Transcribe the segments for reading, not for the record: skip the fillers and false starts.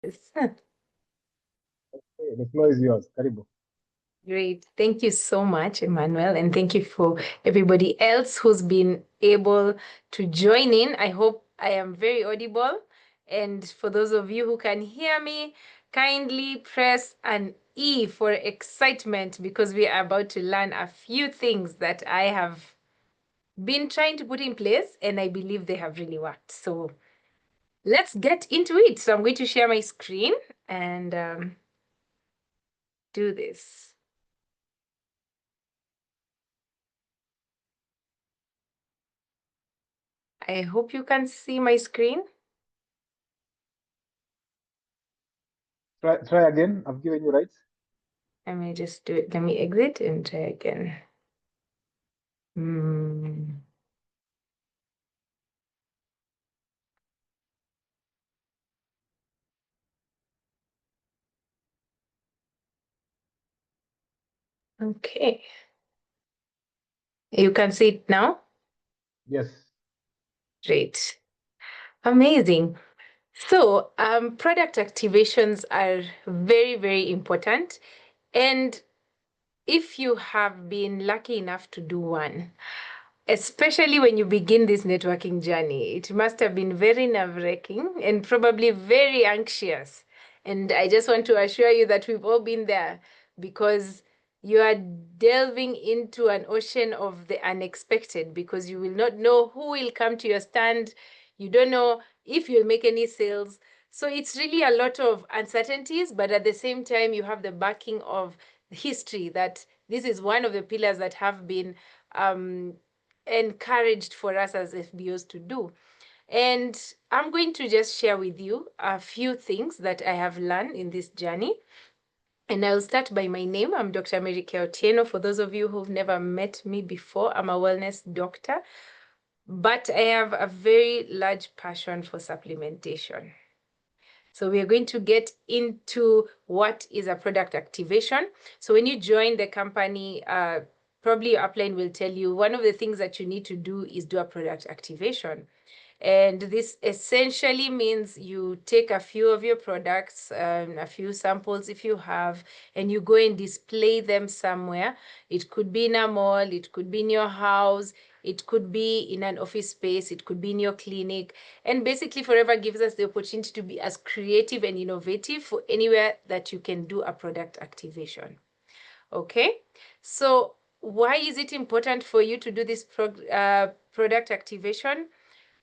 Okay, the floor is yours. Karibu. Great. Thank you so much, Emmanuel. And thank you for everybody else who's been able to join in. I hope I am very audible. And for those of you who can hear me, kindly press an E for excitement because we are about to learn a few things that I have been trying to put in place and I believe they have really worked. So let's get into it. So I'm going to share my screen and do this. I hope you can see my screen. Try again. I've given you rights. Let me just do it. Let me exit and try again. Hmm. Okay. You can see it now. Yes. Great. Amazing. So, product activations are very, very important. And if you have been lucky enough to do one, especially when you begin this networking journey, it must have been very nerve-wracking and probably very anxious. And I just want to assure you that we've all been there because you are delving into an ocean of the unexpected because you will not know who will come to your stand. You don't know if you'll make any sales. So it's really a lot of uncertainties, but at the same time, you have the backing of history that this is one of the pillars that have been um, encouraged for us as FBOs to do. And I'm going to just share with you a few things that I have learned in this journey. And I'll start by my name. I'm Dr. Mary Keah. For those of you who've never met me before, I'm a wellness doctor, but I have a very large passion for supplementation. So we are going to get into what is a product activation. So when you join the company, probably your upline will tell you one of the things that you need to do is do a product activation. And this essentially means you take a few of your products, a few samples if you have, and you go and display them somewhere. It could be in a mall, it could be in your house, it could be in an office space, it could be in your clinic. And basically, Forever gives us the opportunity to be as creative and innovative for anywhere that you can do a product activation. Okay, so why is it important for you to do this product activation?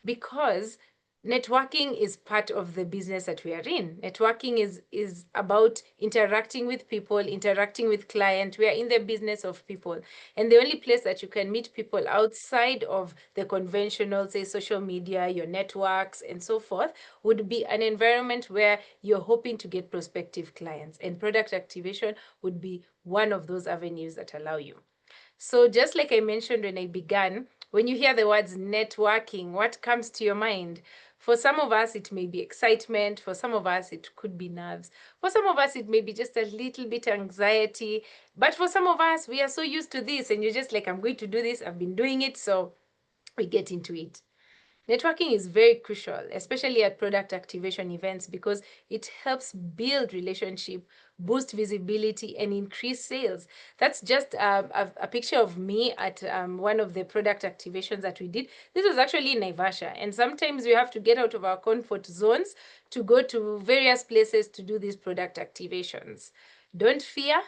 Because networking is part of the business that we are in. Networking is about interacting with people, interacting with clients. We are in the business of people. And the only place that you can meet people outside of the conventional, say, social media, your networks, and so forth, would be an environment where you're hoping to get prospective clients. And product activation would be one of those avenues that allow you. So just like I mentioned when I began, when you hear the words networking, what comes to your mind? For some of us, it may be excitement. For some of us, it could be nerves. For some of us, it may be just a little bit anxiety. But for some of us, we are so used to this and you're just like, I'm going to do this. I've been doing it. So we get into it. Networking is very crucial, especially at product activation events, because it helps build relationship, boost visibility, and increase sales. That's just a picture of me at one of the product activations that we did. This was actually in Naivasha, and sometimes we have to get out of our comfort zones to go to various places to do these product activations. Don't fear.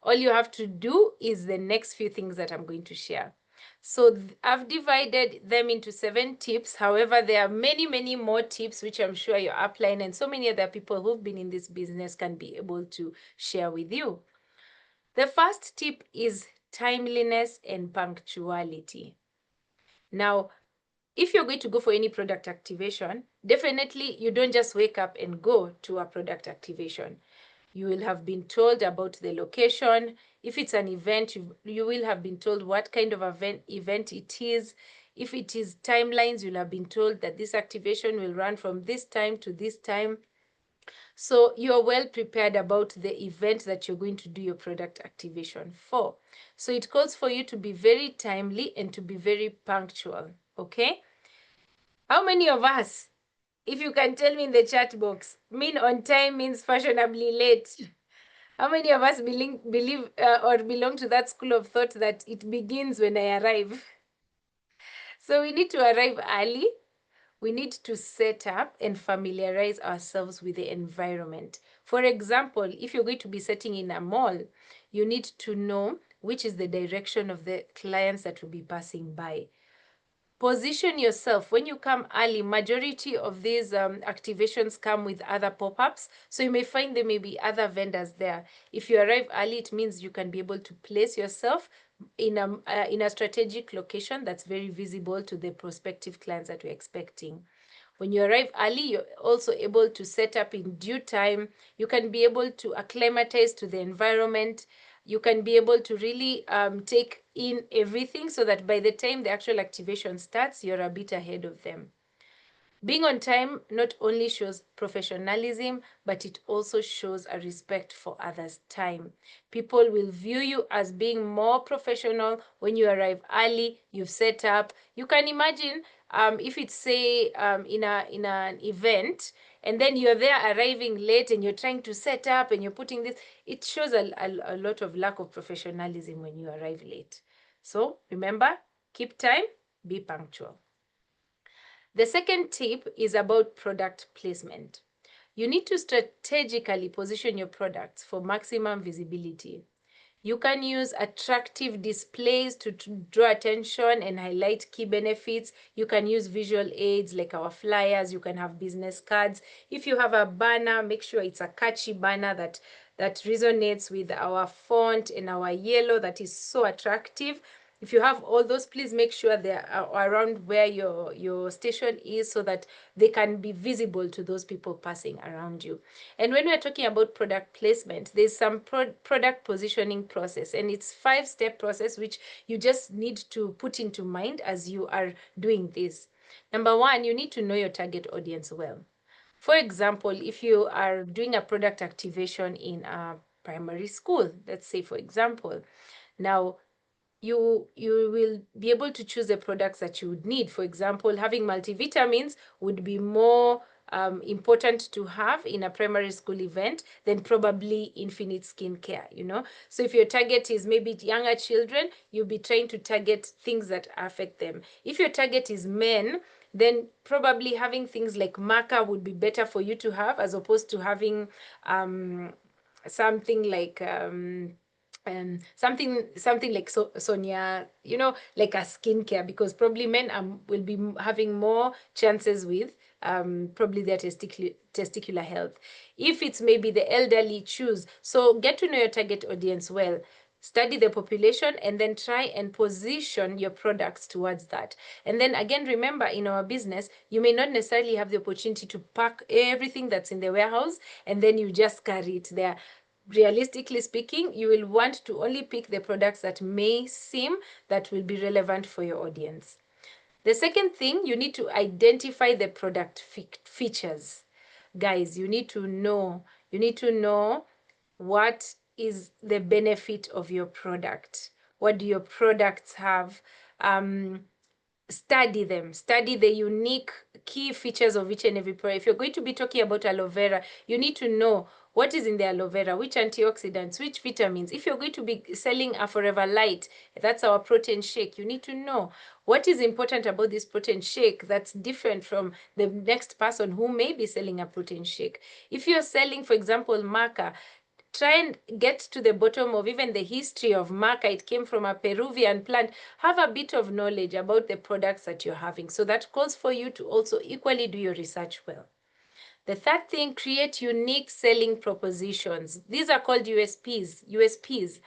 All you have to do is the next few things that I'm going to share. So I've divided them into 7 tips. However, there are many, many more tips, which I'm sure your upline and so many other people who've been in this business can be able to share with you. The first tip is timeliness and punctuality. Now, if you're going to go for any product activation, definitely you don't just wake up and go to a product activation. You will have been told about the location. If it's an event, you will have been told what kind of event it is. If it is timelines, you'll have been told that this activation will run from this time to this time. So you're well prepared about the event that you're going to do your product activation for. So it calls for you to be very timely and to be very punctual, okay? How many of us If you can tell me in the chat box, mean on time means fashionably late. How many of us believe or belong to that school of thought that it begins when I arrive? So we need to arrive early. We need to set up and familiarize ourselves with the environment. For example, if you're going to be setting in a mall, you need to know which is the direction of the clients that will be passing by. Position yourself. When you come early, majority of these activations come with other pop-ups, so you may find there may be other vendors there. If you arrive early, it means you can be able to place yourself in a strategic location that's very visible to the prospective clients that we're expecting. When you arrive early, you're also able to set up in due time. You can be able to acclimatize to the environment. You can be able to really take in everything so that by the time the actual activation starts, you're a bit ahead of them. Being on time not only shows professionalism, but it also shows a respect for others' time. People will view you as being more professional when you arrive early, you've set up. You can imagine if it's, say, in an event, and then you're there arriving late and you're trying to set up and you're putting this, it shows a lot of lack of professionalism when you arrive late. So remember, keep time, be punctual. The second tip is about product placement. You need to strategically position your products for maximum visibility. You can use attractive displays to draw attention and highlight key benefits. You can use visual aids like our flyers. You can have business cards. If you have a banner, make sure it's a catchy banner that resonates with our font and our yellow that is so attractive. If you have all those, please make sure they're around where your station is so that they can be visible to those people passing around you. And when we're talking about product placement, there's some product positioning process, and it's 5-step process which you just need to put into mind as you are doing this. Number one, you need to know your target audience well. For example, if you are doing a product activation in a primary school, let's say, for example, now you will be able to choose the products that you would need. For example, having multivitamins would be more important to have in a primary school event than probably infinite skincare, So if your target is maybe younger children, you'll be trying to target things that affect them. If your target is men, then probably having things like marker would be better for you to have, as opposed to having something like something like Sonia, like a skincare, because probably men will be having more chances with probably their testicular health. If it's maybe the elderly, choose. So get to know your target audience well. Study the population and then try and position your products towards that. And then again, remember, in our business, you may not necessarily have the opportunity to pack everything that's in the warehouse and then you just carry it there. Realistically speaking, you will want to only pick the products that may seem that will be relevant for your audience. The second thing, you need to identify the product features. Guys, you need to know what is the benefit of your product. What do your products have? Study them. Study the unique key features of each and every product. If you're going to be talking about aloe vera, you need to know what is in the aloe vera, which antioxidants, which vitamins. If you're going to be selling a Forever Light, that's our protein shake, you need to know what is important about this protein shake that's different from the next person who may be selling a protein shake. If you're selling, for example, maca, try and get to the bottom of even the history of maca. It came from a Peruvian plant. Have a bit of knowledge about the products that you're having. So that calls for you to also equally do your research well. The third thing, create unique selling propositions. These are called USPs.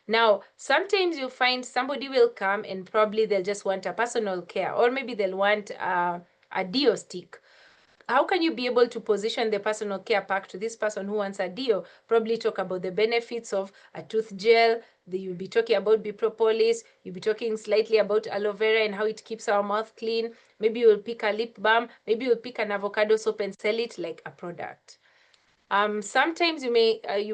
Now, sometimes you'll find somebody will come and probably they'll just want a personal care, or maybe they'll want a Dio stick. How can you be able to position the personal care pack to this person who wants a Dio? Probably talk about the benefits of a tooth gel. You'll be talking about propolis. You'll be talking slightly about aloe vera and how it keeps our mouth clean. Maybe you'll pick a lip balm. Maybe you'll pick an avocado soap and sell it like a product. Sometimes you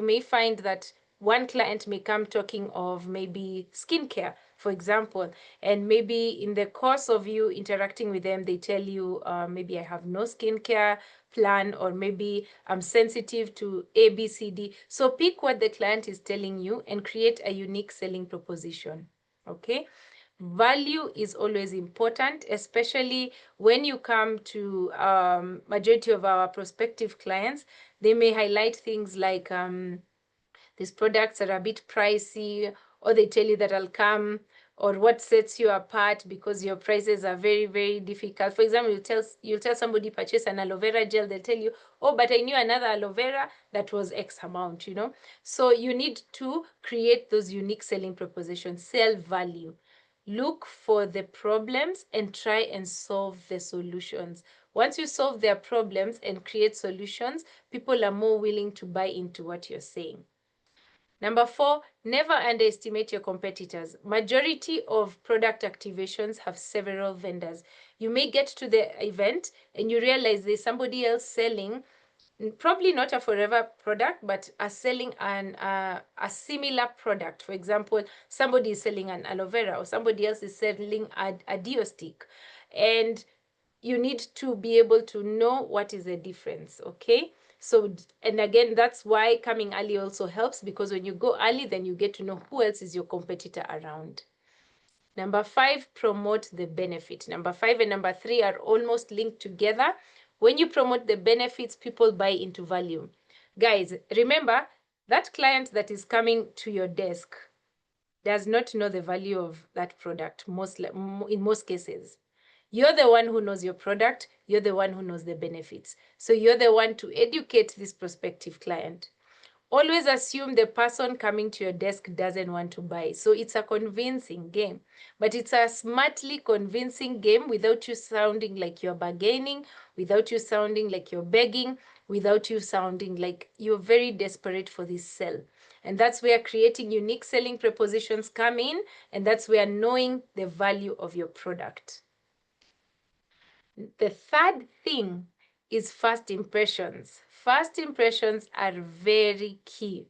may find that one client may come talking of maybe skincare, for example, and maybe in the course of you interacting with them, they tell you, maybe I have no skincare plan, or maybe I'm sensitive to A, B, C, D. So pick what the client is telling you and create a unique selling proposition. Okay. Value is always important, especially when you come to majority of our prospective clients. They may highlight things like these products are a bit pricey, or they tell you that I'll come, or what sets you apart because your prices are very, very difficult. For example, you'll tell somebody purchase an aloe vera gel, they'll tell you, oh, but I knew another aloe vera that was X amount, you know. So you need to create those unique selling propositions, sell value. Look for the problems and try and solve the solutions. Once you solve their problems and create solutions, people are more willing to buy into what you're saying. Number 4, never underestimate your competitors. Majority of product activations have several vendors. You may get to the event and you realize there's somebody else selling, probably not a forever product, but are selling a similar product. For example, somebody is selling an aloe vera, or somebody else is selling a deo stick. And you need to be able to know what is the difference, okay? So, and again, that's why coming early also helps, because when you go early, then you get to know who else is your competitor around. Number 5, promote the benefit. Number 5 and number 3 are almost linked together. When you promote the benefits, people buy into value. Guys, remember that client that is coming to your desk does not know the value of that product in most cases. You're the one who knows your product. You're the one who knows the benefits. So you're the one to educate this prospective client. Always assume the person coming to your desk doesn't want to buy. So it's a convincing game, but it's a smartly convincing game without you sounding like you're bargaining, without you sounding like you're begging, without you sounding like you're very desperate for this sell. And that's where creating unique selling propositions come in, and that's where knowing the value of your product. The third thing is first impressions. First impressions are very key.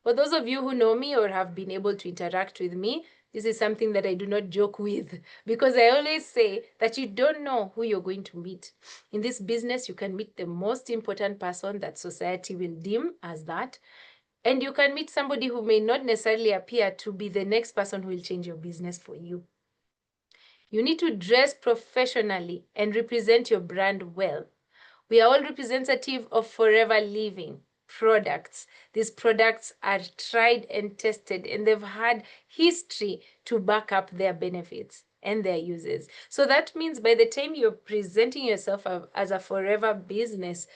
For those of you who know me or have been able to interact with me, this is something that I do not joke with, because I always say that you don't know who you're going to meet. In this business, you can meet the most important person that society will deem as that, and you can meet somebody who may not necessarily appear to be the next person who will change your business for you. You need to dress professionally and represent your brand well. We are all representative of Forever Living products. These products are tried and tested, and they've had history to back up their benefits and their uses. So that means by the time you're presenting yourself as a forever business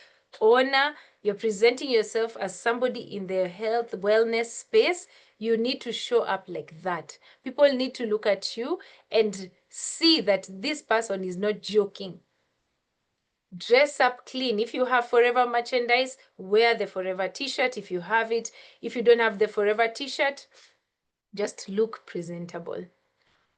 owner, you're presenting yourself as somebody in the health wellness space, you need to show up like that. People need to look at you and see that this person is not joking. Dress up clean. If you have Forever merchandise, wear the Forever t-shirt if you have it. If you don't have the Forever t-shirt, just look presentable.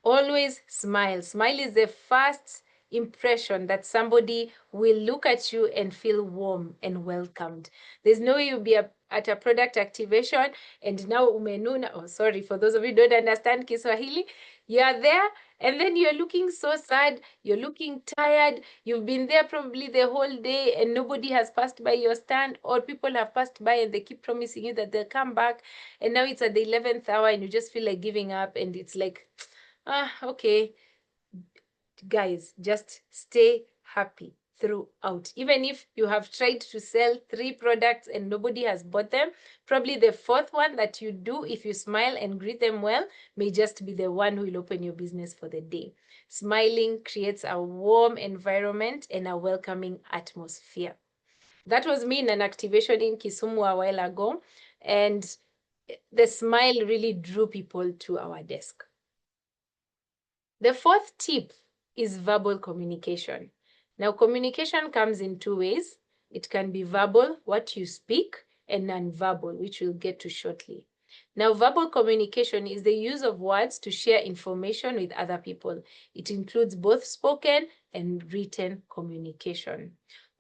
Always smile. Smile is the first impression that somebody will look at you and feel warm and welcomed. There's no way you'll be at a product activation and now umenuna. Oh, sorry, for those of you who don't understand Kiswahili, you are there and then you're looking so sad, you're looking tired, you've been there probably the whole day and nobody has passed by your stand, or people have passed by and they keep promising you that they'll come back, and now it's at the 11th hour and you just feel like giving up, and it's like, okay. Guys, just stay happy throughout. Even if you have tried to sell 3 products and nobody has bought them, probably the 4th one that you do, if you smile and greet them well, may just be the one who will open your business for the day. Smiling creates a warm environment and a welcoming atmosphere. That was me in an activation in Kisumu a while ago, and the smile really drew people to our desk. The 4th tip is verbal communication. Now, communication comes in 2 ways. It can be verbal, what you speak, and non-verbal, which we'll get to shortly. Now, verbal communication is the use of words to share information with other people. It includes both spoken and written communication.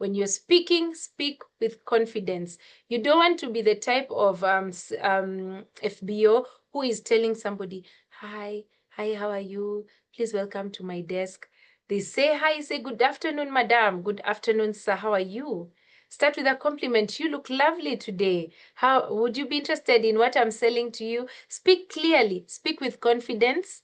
When you're speaking, speak with confidence. You don't want to be the type of FBO who is telling somebody, hi, how are you? Please welcome to my desk. They say hi, say good afternoon, madam. Good afternoon, sir. How are you? Start with a compliment. You look lovely today. How would you be interested in what I'm selling to you? Speak clearly, speak with confidence,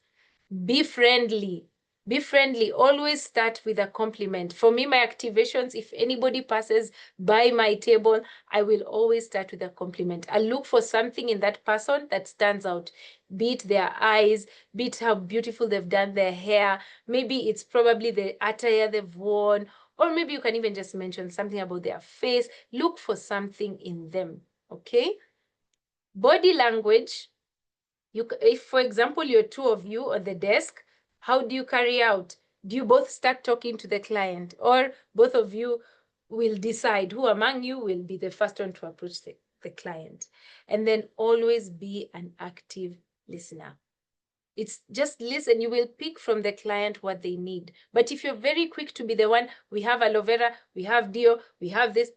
be friendly. Be friendly. Always start with a compliment. For me, my activations, if anybody passes by my table, I will always start with a compliment. I look for something in that person that stands out. Be it their eyes, be it how beautiful they've done their hair. Maybe it's probably the attire they've worn, or maybe you can even just mention something about their face. Look for something in them, okay? Body language. If, for example, you're two of you on the desk, how do you carry out? Do you both start talking to the client, or both of you will decide who among you will be the first one to approach the client? And then always be an active listener. It's just listen. You will pick from the client what they need. But if you're very quick to be the one, we have aloe vera, we have Dio, we have this,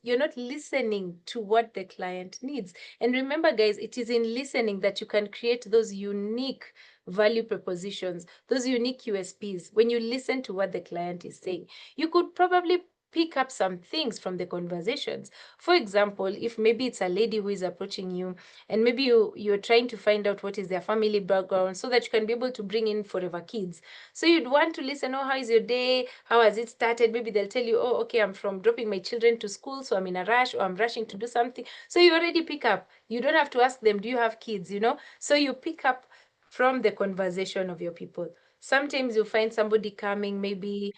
you're not listening to what the client needs. And remember, guys, it is in listening that you can create those unique value propositions, those unique USPs. When you listen to what the client is saying, you could probably pick up some things from the conversations. For example, if maybe it's a lady who is approaching you, and maybe you're trying to find out what is their family background so that you can be able to bring in forever kids. So you'd want to listen, oh, how is your day? How has it started? Maybe they'll tell you, oh, okay, I'm from dropping my children to school, so I'm in a rush, or I'm rushing to do something. So you already pick up. You don't have to ask them, do you have kids, So you pick up from the conversation of your people. Sometimes you find somebody coming, maybe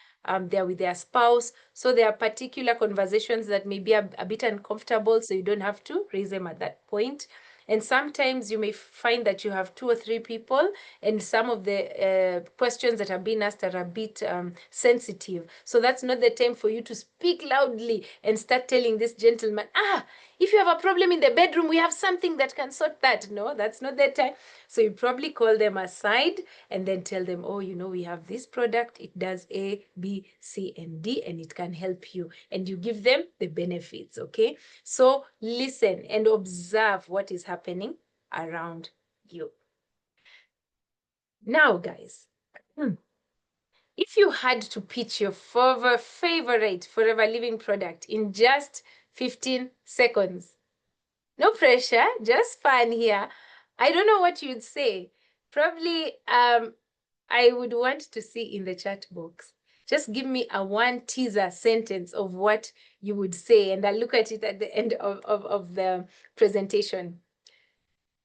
they're with their spouse. So there are particular conversations that may be a bit uncomfortable, so you don't have to raise them at that point. And sometimes you may find that you have 2 or 3 people, and some of the questions that are being asked are a bit sensitive. So that's not the time for you to speak loudly and start telling this gentleman, if you have a problem in the bedroom, we have something that can sort that. No, that's not the time. So you probably call them aside and then tell them, oh, we have this product. It does A, B, C, and D, and it can help you. And you give them the benefits, okay? So listen and observe what is happening around you. Now, guys, if you had to pitch your favorite forever living product in just 15 seconds, no pressure, just fun here. I don't know what you'd say. Probably I would want to see in the chat box. Just give me a one teaser sentence of what you would say, and I'll look at it at the end of the presentation.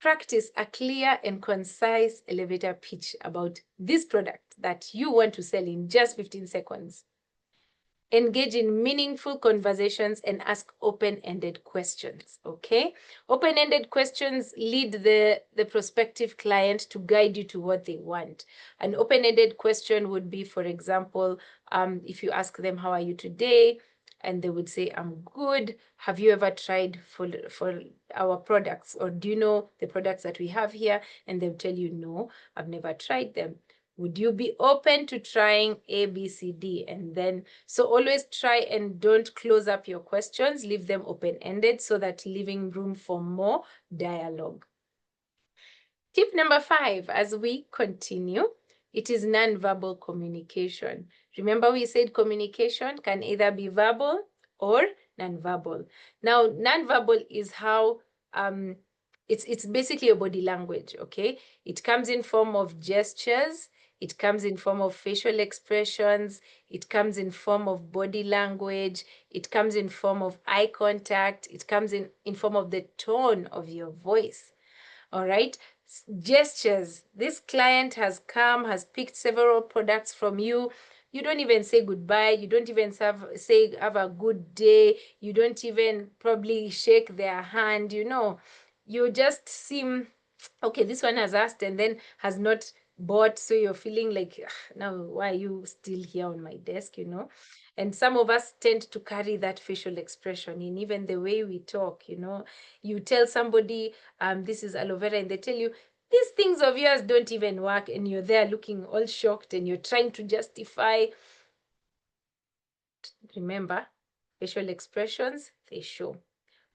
Practice a clear and concise elevator pitch about this product that you want to sell in just 15 seconds. Engage in meaningful conversations and ask open-ended questions, okay? Open-ended questions lead the prospective client to guide you to what they want. An open-ended question would be, for example, if you ask them, how are you today? And they would say, I'm good. Have you ever tried for our products? Or do you know the products that we have here? And they'll tell you, no, I've never tried them. Would you be open to trying A, B, C, D? And then, so always try and don't close up your questions. Leave them open-ended so that leaving room for more dialogue. Tip number 5, as we continue, it is nonverbal communication. Remember we said communication can either be verbal or nonverbal. Now, nonverbal is how it's basically your body language, okay? It comes in form of gestures, it comes in form of facial expressions, it comes in form of body language, it comes in form of eye contact, it comes in form of the tone of your voice. All right. Gestures. This client has come, has picked several products from you. You don't even say goodbye. You don't even say have a good day. You don't even probably shake their hand. You just seem, okay, this one has asked and then has not bought. So you're feeling like, now, why are you still here on my desk, And some of us tend to carry that facial expression in even the way we talk, You tell somebody, this is aloe vera, and they tell you, these things of yours don't even work, and you're there looking all shocked, and you're trying to justify. Remember, Facial expressions, they show.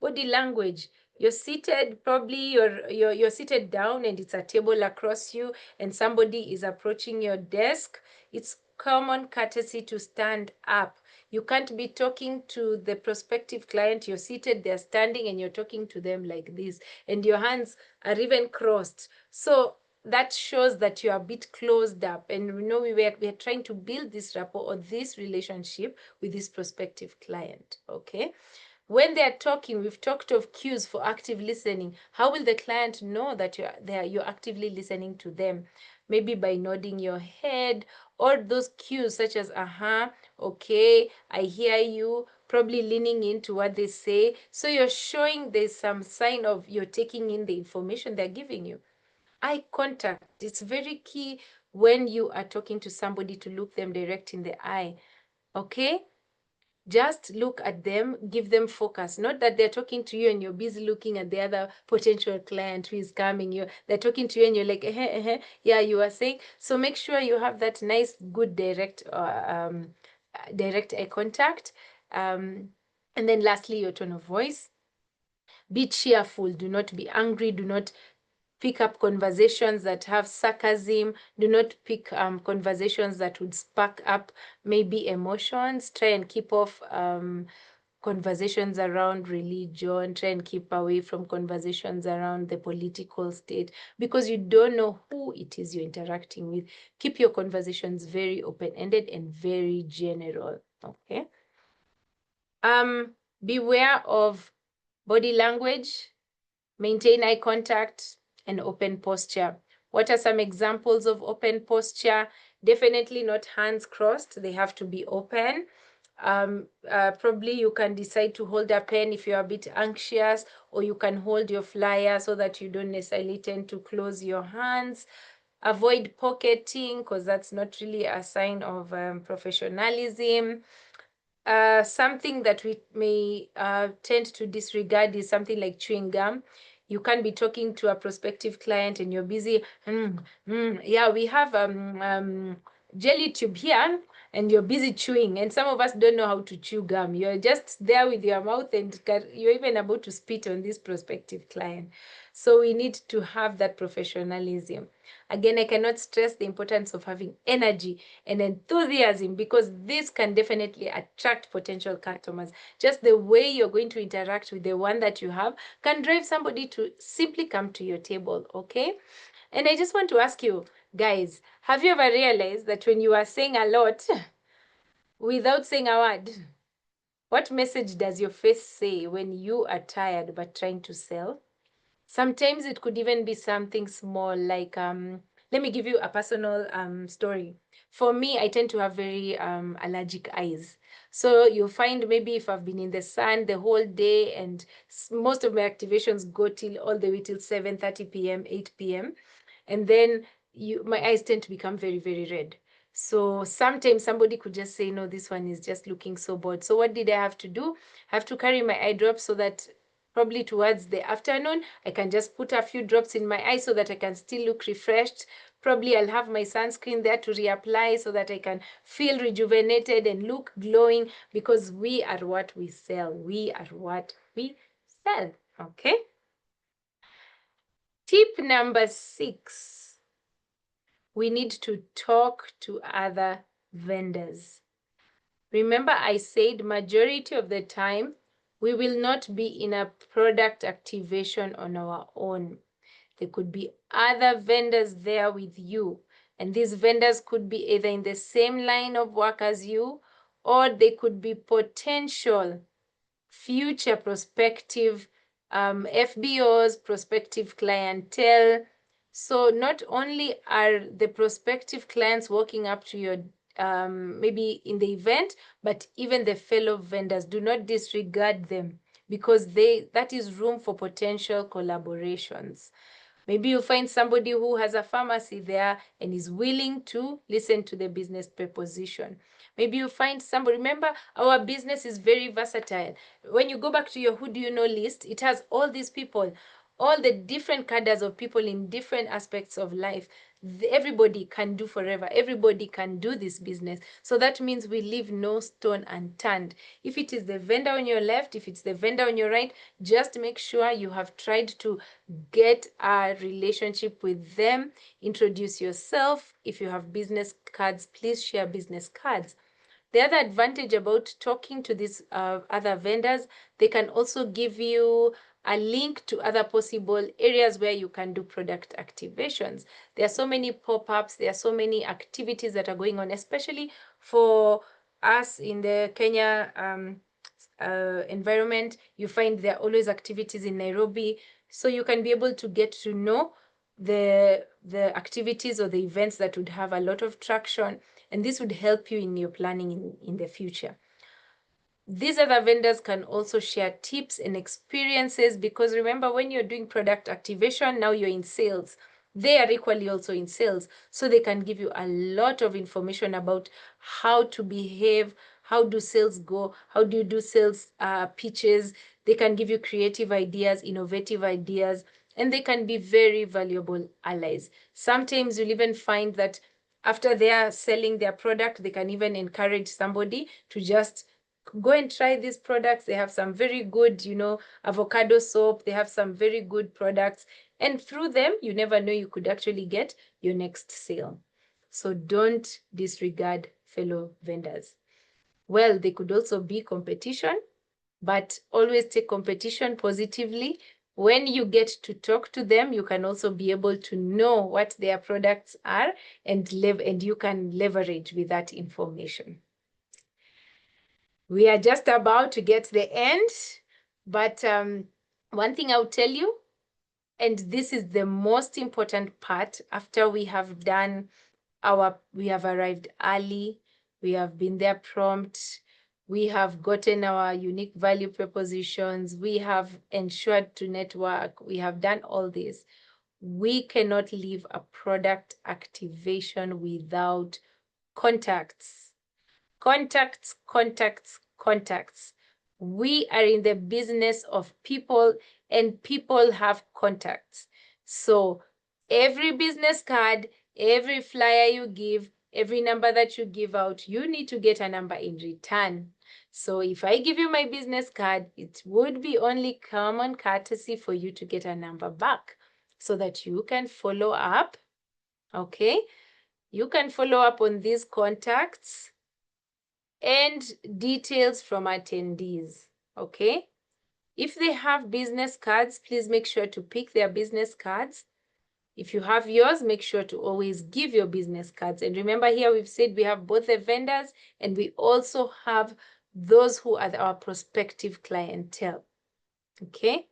Body language. You're seated, probably you're seated down and it's a table across you and somebody is approaching your desk. It's common courtesy to stand up. You can't be talking to the prospective client. You're seated, they're standing, and you're talking to them like this, and your hands are even crossed. So that shows that you're a bit closed up. And we are trying to build this rapport or this relationship with this prospective client. Okay. When they're talking, we've talked of cues for active listening. How will the client know that you're actively listening to them? Maybe by nodding your head, or those cues such as, okay, I hear you, probably leaning into what they say. So you're showing there's some sign of you're taking in the information they're giving you. Eye contact. It's very key when you are talking to somebody to look them direct in the eye. Okay? Just look at them, give them focus. Not that they're talking to you and you're busy looking at the other potential client who is coming. They're talking to you and you're like, yeah, you are saying. So make sure you have that nice, good direct eye contact. And then lastly, your tone of voice. Be cheerful. Do not be angry. Do not pick up conversations that have sarcasm. Do not pick conversations that would spark up maybe emotions. Try and keep off conversations around religion. Try and keep away from conversations around the political state, because you don't know who it is you're interacting with. Keep your conversations very open-ended and very general. Okay. Beware of body language. Maintain eye contact and open posture. What are some examples of open posture? Definitely not hands crossed. They have to be open. Probably you can decide to hold a pen if you're a bit anxious, or you can hold your flyer so that you don't necessarily tend to close your hands. Avoid pocketing, because that's not really a sign of professionalism. Something that we may tend to disregard is something like chewing gum. You can't be talking to a prospective client and you're busy. Yeah, we have jelly tube here, and you're busy chewing. And some of us don't know how to chew gum. You're just there with your mouth, and you're even about to spit on this prospective client. So we need to have that professionalism. Again, I cannot stress the importance of having energy and enthusiasm, because this can definitely attract potential customers. Just the way you're going to interact with the one that you have can drive somebody to simply come to your table. Okay. And I just want to ask you guys, have you ever realized that when you are saying a lot without saying a word, what message does your face say when you are tired but trying to sell? Sometimes it could even be something small, like let me give you a personal story. For me, I tend to have very allergic eyes. So you'll find maybe if I've been in the sun the whole day, and most of my activations go till all the way till 7:30 p.m., 8 p.m. And then my eyes tend to become very, very red. So sometimes somebody could just say, no, this one is just looking so bored. So what did I have to do? I have to carry my eye drops, so that probably towards the afternoon, I can just put a few drops in my eye so that I can still look refreshed. Probably I'll have my sunscreen there to reapply so that I can feel rejuvenated and look glowing, because we are what we sell. We are what we sell. Okay. Tip number 6. We need to talk to other vendors. Remember, I said majority of the time, we will not be in a product activation on our own. There could be other vendors there with you. And these vendors could be either in the same line of work as you, or they could be potential future prospective FBOs, prospective clientele. So not only are the prospective clients walking up to your maybe in the event, but even the fellow vendors, do not disregard them, because that is room for potential collaborations. Maybe you find somebody who has a pharmacy there and is willing to listen to the business proposition. Maybe you find somebody, remember, our business is very versatile. When you go back to your who do you know list, it has all these people, all the different cadres of people in different aspects of life. everybody can do forever. Everybody can do this business. So that means we leave no stone unturned. If it is the vendor on your left, if it's the vendor on your right, just make sure you have tried to get a relationship with them. Introduce yourself. If you have business cards, please share business cards. The other advantage about talking to these other vendors, they can also give you a link to other possible areas where you can do product activations. There are so many pop-ups, there are so many activities that are going on, especially for us in the Kenya environment. You find there are always activities in Nairobi, so you can be able to get to know the activities or the events that would have a lot of traction, and this would help you in your planning in the future. These other vendors can also share tips and experiences, because remember, when you're doing product activation, now you're in sales. They are equally also in sales, so they can give you a lot of information about how to behave, how do sales go, how do you do sales pitches. They can give you creative ideas, innovative ideas, and they can be very valuable allies. Sometimes you'll even find that after they are selling their product, they can even encourage somebody to just go and try these products. They have some very good, avocado soap. They have some very good products. And through them, you never know, you could actually get your next sale. So don't disregard fellow vendors. Well, they could also be competition, but always take competition positively. When you get to talk to them, you can also be able to know what their products are, and you can leverage with that information. We are just about to get the end, but one thing I'll tell you, and this is the most important part, after we have done we have arrived early, we have been there prompt, we have gotten our unique value propositions, we have ensured to network, we have done all this. We cannot leave a product activation without contacts. Contacts, contacts, contacts. We are in the business of people, and people have contacts. So every business card, every flyer you give, every number that you give out, you need to get a number in return. So if I give you my business card, it would be only common courtesy for you to get a number back so that you can follow up. Okay? You can follow up on these contacts and details from attendees. Okay? If they have business cards, please make sure to pick their business cards. If you have yours, make sure to always give your business cards. And remember, here we've said we have both the vendors and we also have those who are our prospective clientele. Okay?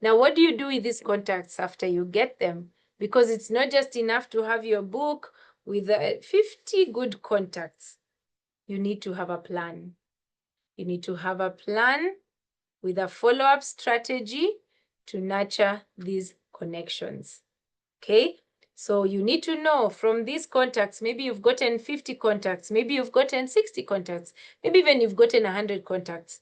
Now, what do you do with these contacts after you get them? Because it's not just enough to have your book with 50 good contacts. You need to have a plan. You need to have a plan with a follow-up strategy to nurture these connections. Okay? So you need to know from these contacts, maybe you've gotten 50 contacts, maybe you've gotten 60 contacts, maybe even you've gotten 100 contacts.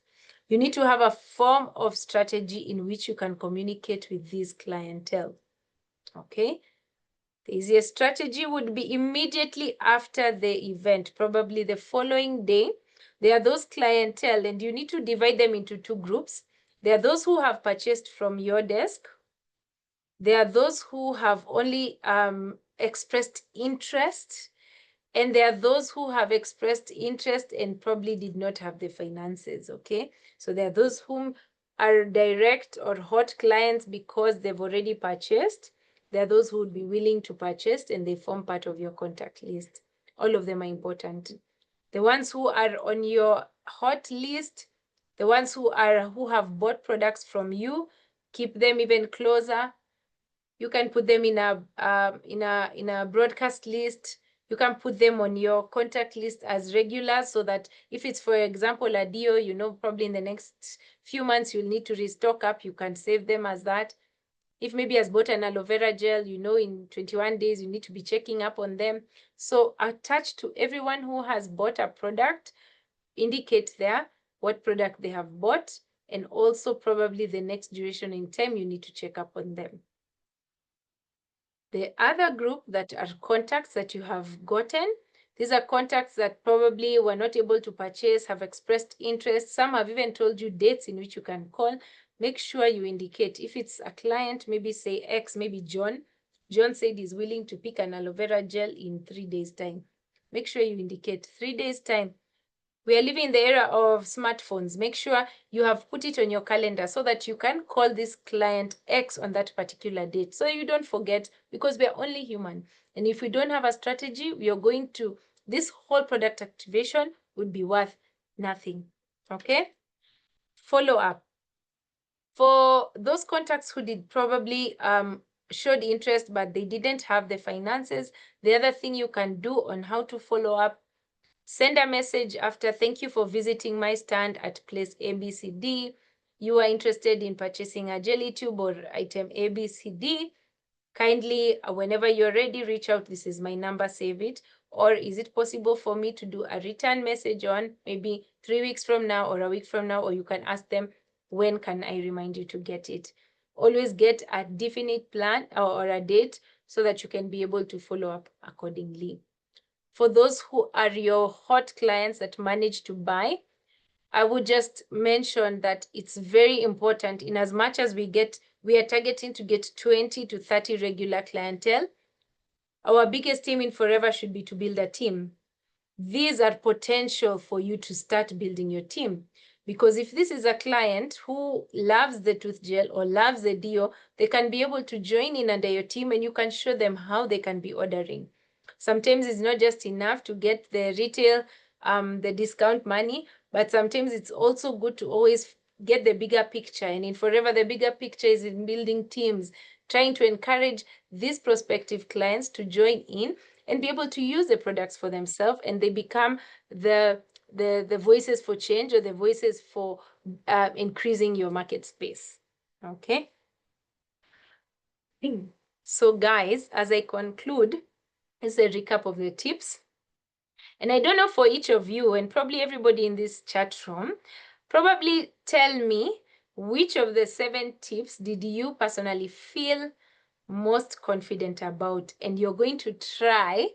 You need to have a form of strategy in which you can communicate with these clientele. Okay? The easiest strategy would be immediately after the event, probably the following day. There are those clientele, and you need to divide them into two groups. There are those who have purchased from your desk. There are those who have only expressed interest, and there are those who have expressed interest and probably did not have the finances, okay? So there are those whom are direct or hot clients because they've already purchased. There are those who would be willing to purchase and they form part of your contact list. All of them are important. The ones who are on your hot list, the ones who have bought products from you, keep them even closer. You can put them in a broadcast list. You can put them on your contact list as regulars, so that if it's, for example, a deal, probably in the next few months you'll need to restock up, you can save them as that. If maybe has bought an aloe vera gel, in 21 days, you need to be checking up on them. So attached to everyone who has bought a product, indicate there what product they have bought, and also probably the next duration in time you need to check up on them. The other group that are contacts that you have gotten, these are contacts that probably were not able to purchase, have expressed interest. Some have even told you dates in which you can call. Make sure you indicate. If it's a client, maybe say X, maybe John. John said he's willing to pick an aloe vera gel in 3 days' time. Make sure you indicate 3 days' time. We are living in the era of smartphones. Make sure you have put it on your calendar so that you can call this client X on that particular date. So you don't forget, because we are only human. And if we don't have a strategy, we are going to, this whole product activation would be worth nothing. Okay? Follow up. For those contacts who did probably showed interest, but they didn't have the finances, the other thing you can do on how to follow up, send a message after, thank you for visiting my stand at place ABCD. You are interested in purchasing a jelly tube or item ABCD. Kindly, whenever you're ready, reach out. This is my number, save it. Or is it possible for me to do a return message on maybe 3 weeks from now or a week from now? Or you can ask them, when can I remind you to get it? Always get a definite plan or a date so that you can be able to follow up accordingly. For those who are your hot clients that manage to buy, I would just mention that it's very important, in as much as we are targeting to get 20 to 30 regular clientele. Our biggest team in Forever should be to build a team. These are potential for you to start building your team. Because if this is a client who loves the tooth gel or loves the Dio, they can be able to join in under your team, and you can show them how they can be ordering. Sometimes it's not just enough to get the retail, the discount money, but sometimes it's also good to always get the bigger picture. And in Forever, the bigger picture is in building teams, trying to encourage these prospective clients to join in and be able to use the products for themselves, and they become the voices for change, or the voices for increasing your market space. Okay. So guys, as I conclude, it's a recap of the tips. And I don't know, for each of you, and probably everybody in this chat room, probably tell me, which of the 7 tips did you personally feel most confident about, and you're going to try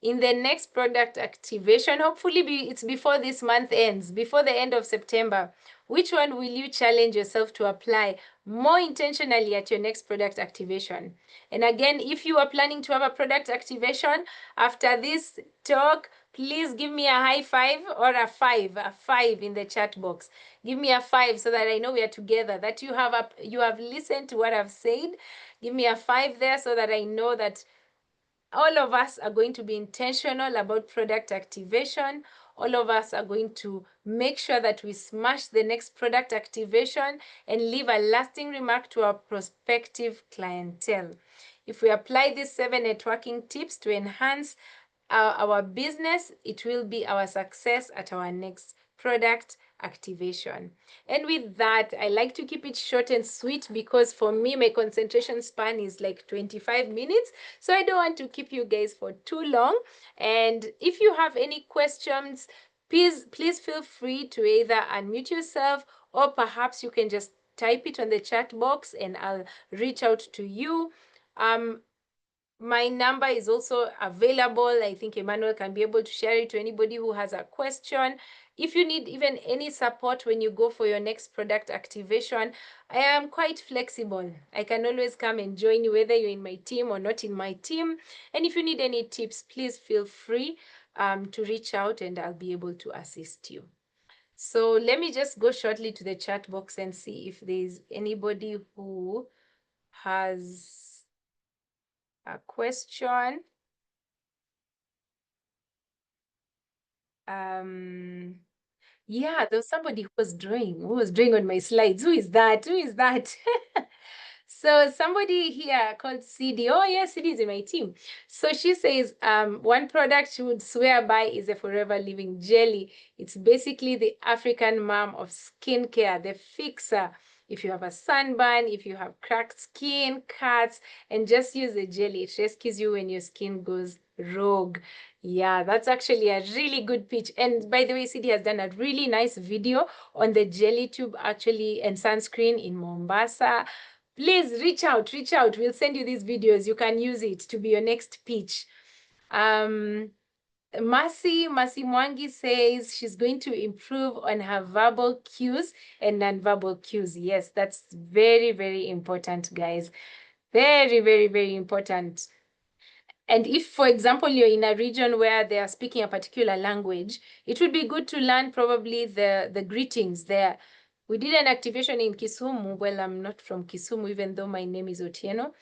in the next product activation. Hopefully it's before this month ends, before the end of September. Which one will you challenge yourself to apply more intentionally at your next product activation? And again, if you are planning to have a product activation after this talk, please give me a high five or a five in the chat box. Give me a 5 so that I know we are together, that you have listened to what I've said. Give me a 5 there so that I know that all of us are going to be intentional about product activation. All of us are going to make sure that we smash the next product activation and leave a lasting remark to our prospective clientele. If we apply these 7 networking tips to enhance our business, it will be our success at our next product activation. And with that, I like to keep it short and sweet, because for me, my concentration span is like 25 minutes. So I don't want to keep you guys for too long. And if you have any questions, please feel free to either unmute yourself, or perhaps you can just type it on the chat box and I'll reach out to you. My number is also available. I think Emmanuel can be able to share it to anybody who has a question. If you need even any support when you go for your next product activation, I am quite flexible. I can always come and join you, whether you're in my team or not in my team. And if you need any tips, please feel free to reach out and I'll be able to assist you. So let me just go shortly to the chat box and see if there's anybody who has a question. Yeah, there was somebody who was drawing on my slides. Who is that? Who is that? So somebody here called CD. Oh, yes, CD is in my team. So she says, one product she would swear by is a Forever Living Jelly. It's basically the African mom of skincare, the fixer. If you have a sunburn, if you have cracked skin, cuts, and just use the jelly. It rescues you when your skin goes rogue. Yeah, that's actually a really good pitch. And by the way, CD has done a really nice video on the jelly tube actually and sunscreen in Mombasa. Please reach out, reach out. We'll send you these videos. You can use it to be your next pitch. Mercy Mwangi says she's going to improve on her verbal cues and nonverbal cues. Yes, that's very, very important, guys. Very, very, very important. And if, for example, you're in a region where they are speaking a particular language, it would be good to learn probably the greetings there. We did an activation in Kisumu. Well, I'm not from Kisumu, even though my name is Otieno.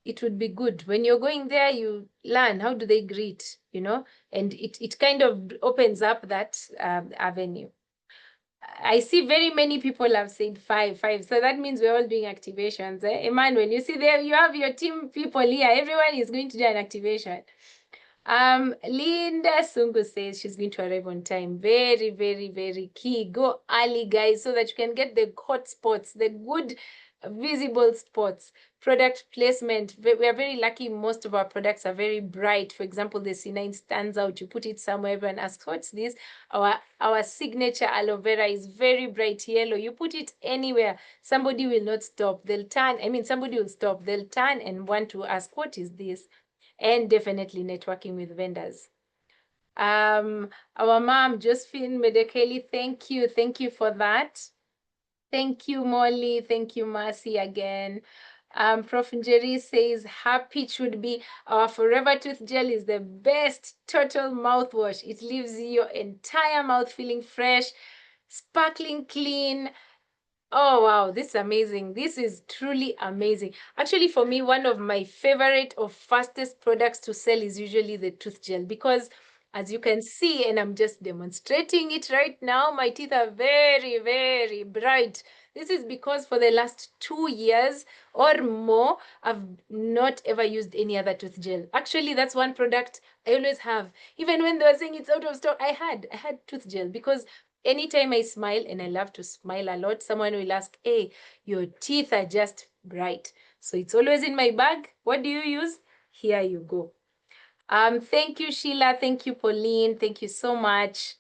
It would be good. When you're going there, you learn how do they greet, and it kind of opens up that avenue. I see very many people have said five. So that means we're all doing activations. Emmanuel, you see there, you have your team people here. Everyone is going to do an activation. Linda Sungu says she's going to arrive on time. Very, very, very key. Go early, guys, so that you can get the hot spots, the good visible spots. Product placement. We are very lucky. Most of our products are very bright. For example, the C9 stands out. You put it somewhere, everyone asks, what's this? Our signature aloe vera is very bright yellow. You put it anywhere, somebody will not stop. They'll turn. Somebody will stop. They'll turn and want to ask, what is this? And definitely networking with vendors. Our mom, Josephine Medekeli, thank you for that. Thank you, Molly. Thank you, Mercy, again. Prof. Njeri says, happy should be our Forever Tooth Gel is the best total mouthwash. It leaves your entire mouth feeling fresh, sparkling clean. Oh, wow, this is amazing. This is truly amazing. Actually, for me, one of my favorite or fastest products to sell is usually the tooth gel because as you can see, and I'm just demonstrating it right now, my teeth are very, very bright. This is because for the last 2 years or more, I've not ever used any other tooth gel. Actually, that's one product I always have. Even when they were saying it's out of stock, I had tooth gel because anytime I smile, and I love to smile a lot, someone will ask, hey, your teeth are just bright. So it's always in my bag. What do you use? Here you go. Thank you, Sheila. Thank you, Pauline. Thank you so much.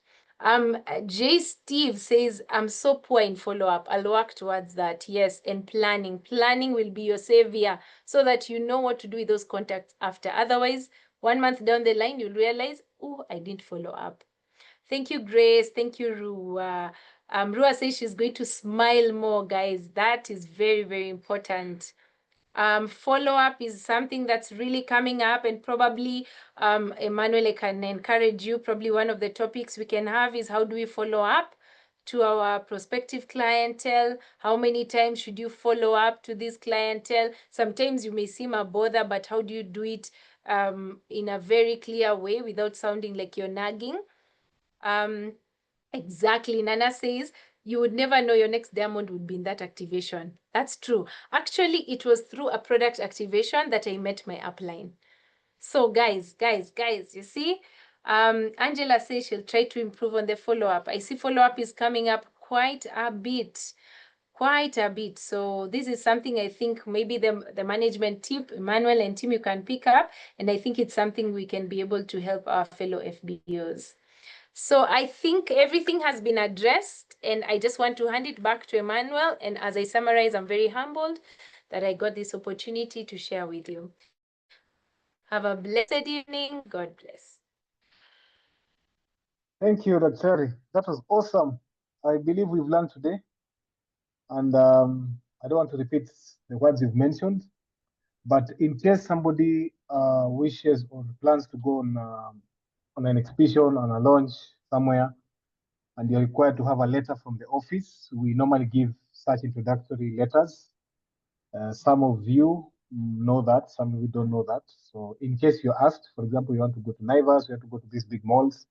Jay Steve says, I'm so poor in follow-up. I'll work towards that. Yes, and planning. Planning will be your savior so that you know what to do with those contacts after. Otherwise, 1 month down the line, you'll realize, oh, I didn't follow up. Thank you, Grace. Thank you, Rua. Rua says she's going to smile more, guys. That is very, very important. Follow-up is something that's really coming up, and probably Emmanuel, I can encourage you. Probably one of the topics we can have is how do we follow up to our prospective clientele? How many times should you follow up to this clientele? Sometimes you may seem a bother, but how do you do it in a very clear way without sounding like you're nagging? Exactly. Nana says you would never know your next diamond would be in that activation. That's true. Actually, it was through a product activation that I met my upline. So guys, you see, Angela says she'll try to improve on the follow-up. I see follow-up is coming up quite a bit. So this is something I think maybe the management tip, Emmanuel and team, you can pick up. And I think it's something we can be able to help our fellow FBOs. So I think everything has been addressed, and I just want to hand it back to Emmanuel. And as I summarize, I'm very humbled that I got this opportunity to share with you. Have a blessed evening. God bless. Thank you, Dr. That was awesome. I believe we've learned today. And I don't want to repeat the words you've mentioned, but in case somebody wishes or plans to go on an exhibition, on a launch somewhere, and you're required to have a letter from the office, we normally give such introductory letters. Some of you know that, some of you don't know that. So in case you're asked, for example, you want to go to Naivas, you want to go to these big malls,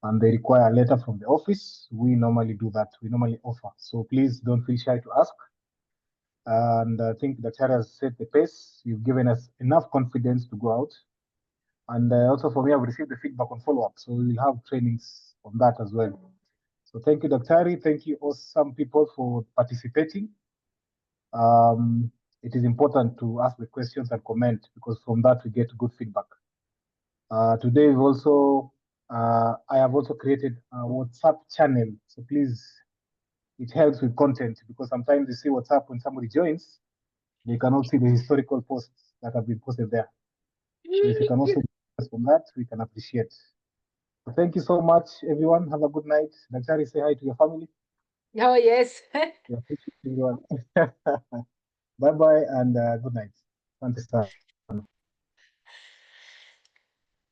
and they require a letter from the office, we normally do that. We normally offer. So please don't feel shy to ask. And I think the chair has set the pace. You've given us enough confidence to go out. And also for me, I've received the feedback on follow-up. So we will have trainings on that as well. So thank you, Dr. Thank you, awesome people, for participating. It is important to ask the questions and comment because from that we get good feedback. Today we've also, I have also created a WhatsApp channel. So please, it helps with content because sometimes you see WhatsApp when somebody joins, they cannot see the historical posts that have been posted there. So if you can also join us on that, we can appreciate. So thank you so much, everyone. Have a good night. Daktari, say hi to your family. Oh, yes. We appreciate everyone. Bye bye and good night. Asante sana.